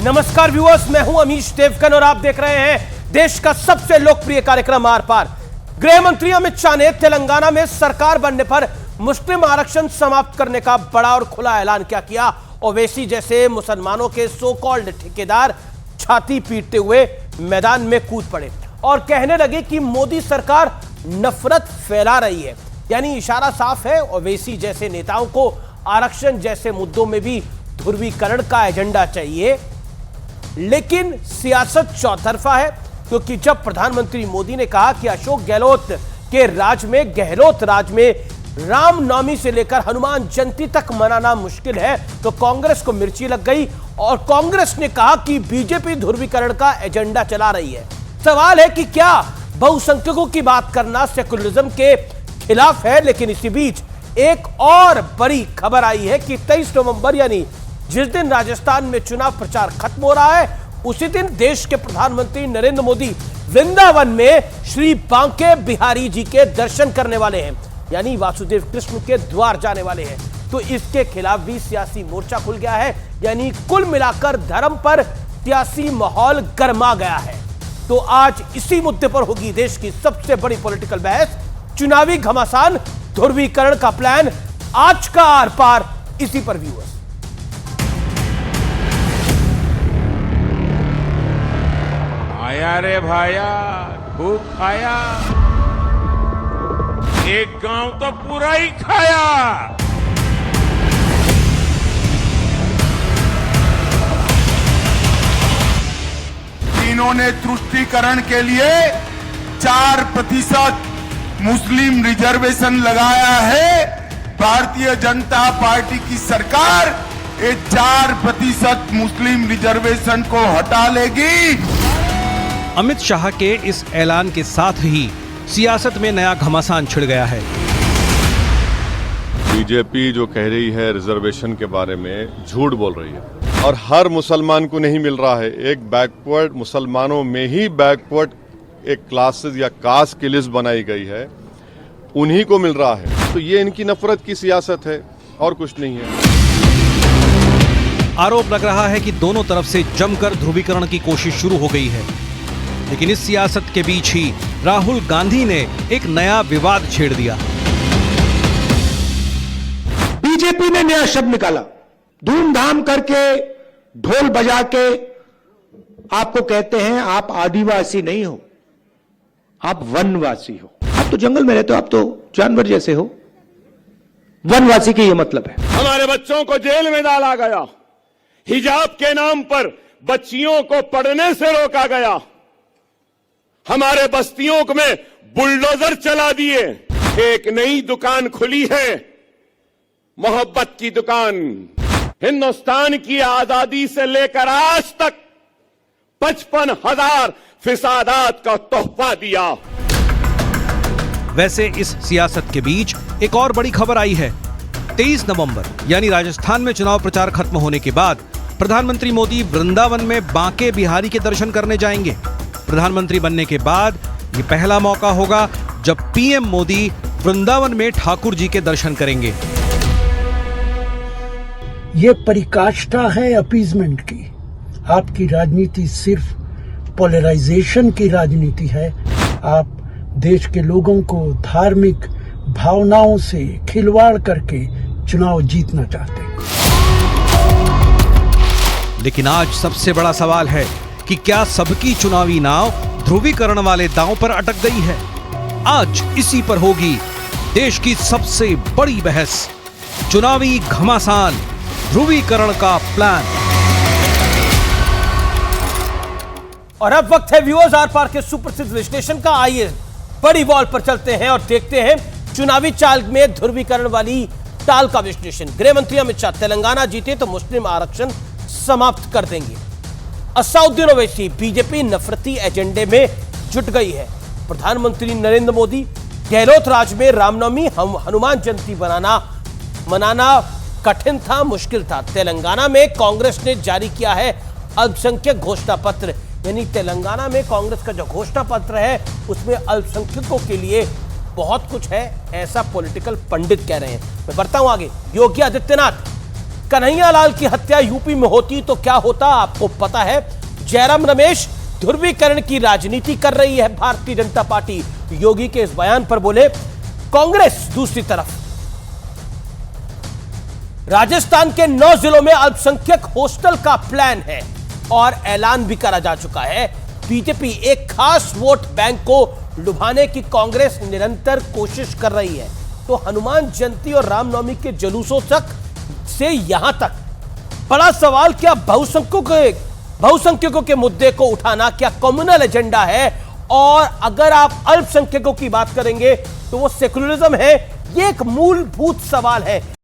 नमस्कार व्यूअर्स, मैं हूं अमीश देवगन और आप देख रहे हैं देश का सबसे लोकप्रिय कार्यक्रम आर पार। गृह मंत्री अमित शाह ने तेलंगाना में सरकार बनने पर मुस्लिम आरक्षण समाप्त करने का बड़ा और खुला ऐलान क्या किया। ओवैसी जैसे मुसलमानों के सो कॉल्ड ठेकेदार छाती पीटते हुए मैदान में कूद पड़े और कहने लगे कि मोदी सरकार नफरत फैला रही है। यानी इशारा साफ है, ओवैसी जैसे नेताओं को आरक्षण जैसे मुद्दों में भी ध्रुवीकरण का एजेंडा चाहिए। लेकिन सियासत चौतरफा है, क्योंकि जब प्रधानमंत्री मोदी ने कहा कि अशोक गहलोत के राज में, गहलोत राज में रामनवमी से लेकर हनुमान जयंती तक मनाना मुश्किल है, तो कांग्रेस को मिर्ची लग गई और कांग्रेस ने कहा कि बीजेपी ध्रुवीकरण का एजेंडा चला रही है। सवाल है कि क्या बहुसंख्यकों की बात करना सेकुलरिज्म के खिलाफ है। लेकिन इसी बीच एक और बड़ी खबर आई है कि 23 नवंबर यानी जिस दिन राजस्थान में चुनाव प्रचार खत्म हो रहा है, उसी दिन देश के प्रधानमंत्री नरेंद्र मोदी वृंदावन में श्री बांके बिहारी जी के दर्शन करने वाले हैं, यानी वासुदेव कृष्ण के द्वार जाने वाले हैं। तो इसके खिलाफ भी सियासी मोर्चा खुल गया है, यानी कुल मिलाकर धर्म पर सियासी माहौल गर्मा गया है। तो आज इसी मुद्दे पर होगी देश की सबसे बड़ी पॉलिटिकल बहस, चुनावी घमासान, ध्रुवीकरण का प्लान। आज का आर पार इसी पर व्यूअर्स। आया रे भाया, खूब खाया, एक गांव तो पूरा ही खाया। इन्होंने तुष्टीकरण के लिए 4% मुस्लिम रिजर्वेशन लगाया है। भारतीय जनता पार्टी की सरकार ये 4% मुस्लिम रिजर्वेशन को हटा लेगी। अमित शाह के इस ऐलान के साथ ही सियासत में नया घमासान छिड़ गया है। बीजेपी जो कह रही है रिजर्वेशन के बारे में, झूठ बोल रही है और हर मुसलमान को नहीं मिल रहा है। एक बैकवर्ड मुसलमानों में ही बैकवर्ड एक क्लासेस या कास्ट की लिस्ट बनाई गई है, उन्हीं को मिल रहा है। तो ये इनकी नफरत की सियासत है और कुछ नहीं है। आरोप लग रहा है कि दोनों तरफ से जमकर ध्रुवीकरण की कोशिश शुरू हो गई है। लेकिन इस सियासत के बीच ही राहुल गांधी ने एक नया विवाद छेड़ दिया। बीजेपी ने नया शब्द निकाला, धूमधाम करके ढोल बजा के आपको कहते हैं आप आदिवासी नहीं हो, आप वनवासी हो। आप तो जंगल में रहते हो, आप तो जानवर जैसे हो। वनवासी के ये मतलब है। हमारे बच्चों को जेल में डाला गया, हिजाब के नाम पर बच्चियों को पढ़ने से रोका गया, हमारे बस्तियों में बुलडोजर चला दिए। एक नई दुकान खुली है, मोहब्बत की दुकान। हिंदुस्तान की आजादी से लेकर आज तक 55,000 फिसादात का तोहफा दिया। वैसे इस सियासत के बीच एक और बड़ी खबर आई है। 23 नवंबर यानी राजस्थान में चुनाव प्रचार खत्म होने के बाद प्रधानमंत्री मोदी वृंदावन में बांके बिहारी के दर्शन करने जाएंगे। प्रधानमंत्री बनने के बाद ये पहला मौका होगा जब पीएम मोदी वृंदावन में ठाकुर जी के दर्शन करेंगे। ये परिकाष्ठा है अपीजमेंट की। आपकी राजनीति सिर्फ पोलराइजेशन की राजनीति है। आप देश के लोगों को धार्मिक भावनाओं से खिलवाड़ करके चुनाव जीतना चाहते हैं। लेकिन आज सबसे बड़ा सवाल है कि क्या सबकी चुनावी नाव ध्रुवीकरण वाले दांव पर अटक गई है। आज इसी पर होगी देश की सबसे बड़ी बहस, चुनावी घमासान, ध्रुवीकरण का प्लान। और अब वक्त है व्यूअर्स आर पार के सुप्रसिद्ध विश्लेषण का। आइए बड़ी बॉल पर चलते हैं और देखते हैं चुनावी चाल में ध्रुवीकरण वाली टाल का विश्लेषण। गृह मंत्री अमित शाह तेलंगाना जीते तो मुस्लिम आरक्षण समाप्त कर देंगे। असदुद्दीन ओवैसी बीजेपी नफरती एजेंडे में जुट गई है। प्रधानमंत्री नरेंद्र मोदी गहलोत राज में रामनवमी हनुमान जयंती मनाना कठिन था, मुश्किल था। तेलंगाना में कांग्रेस ने जारी किया है अल्पसंख्यक घोषणा पत्र, यानी तेलंगाना में कांग्रेस का जो घोषणा पत्र है उसमें अल्पसंख्यकों के लिए बहुत कुछ है, ऐसा पॉलिटिकल पंडित कह रहे हैं। मैं बढ़ता हूं आगे। योगी आदित्यनाथ कन्हैयालाल की हत्या यूपी में होती तो क्या होता आपको पता है। जयराम रमेश ध्रुवीकरण की राजनीति कर रही है भारतीय जनता पार्टी। योगी के इस बयान पर बोले कांग्रेस। दूसरी तरफ राजस्थान के 9 जिलों में अल्पसंख्यक हॉस्टल का प्लान है और ऐलान भी करा जा चुका है। बीजेपी एक खास वोट बैंक को लुभाने की कांग्रेस निरंतर कोशिश कर रही है। तो हनुमान जयंती और रामनवमी के जुलूसों तक से यहां तक बड़ा सवाल, क्या बहुसंख्यकों के मुद्दे को उठाना क्या कम्युनल एजेंडा है? और अगर आप अल्पसंख्यकों की बात करेंगे तो वो सेकुलरिज्म है। ये एक मूलभूत सवाल है।